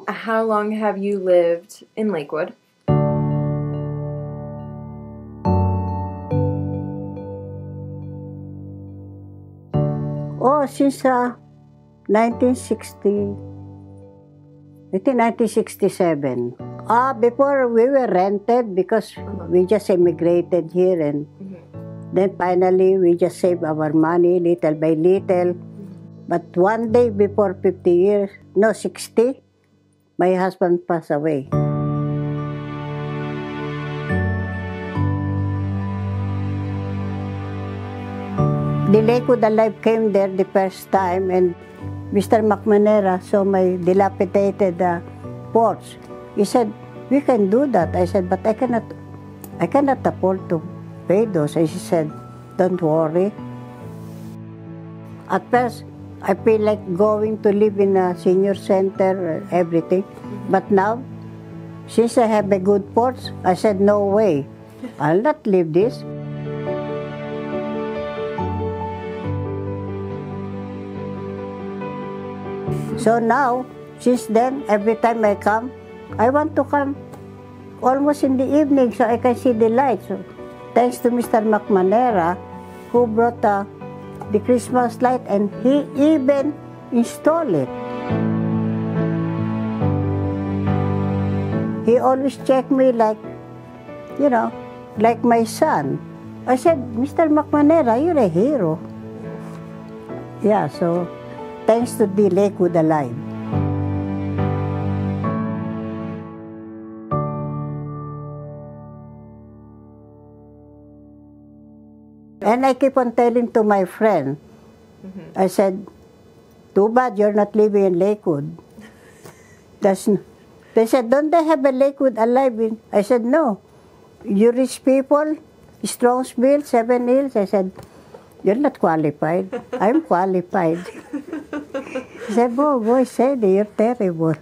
How long have you lived in Lakewood? Oh, since 1960, I think 1967. Before we were rented because we just immigrated here, and then finally we just saved our money little by little. But one day before 50 years, no, 60, my husband passed away. The Lakewood Alive came there the first time, and Mr. McManera saw my dilapidated porch. He said, "We can do that." I said, "But I cannot afford to pay those." And she said, "Don't worry." At first, I feel like going to live in a senior center, everything. But now, since I have a good porch, I said, "No way, I'll not leave this." So now, since then, every time I come, I want to come almost in the evening so I can see the lights. So, thanks to Mr. McManera, who brought the Christmas light, and he even installed it. He always checked me like, like my son. I said, "Mr. McManera, you're a hero." Yeah, so thanks to the Lakewood Alive. And I keep on telling to my friend, I said, "Too bad you're not living in Lakewood." They said, "Don't they have a Lakewood Alive?" I said, "No. You rich people, Strongsville, Seven Hills." I said, "You're not qualified. I'm qualified." He said, "Oh, boy, said you're terrible."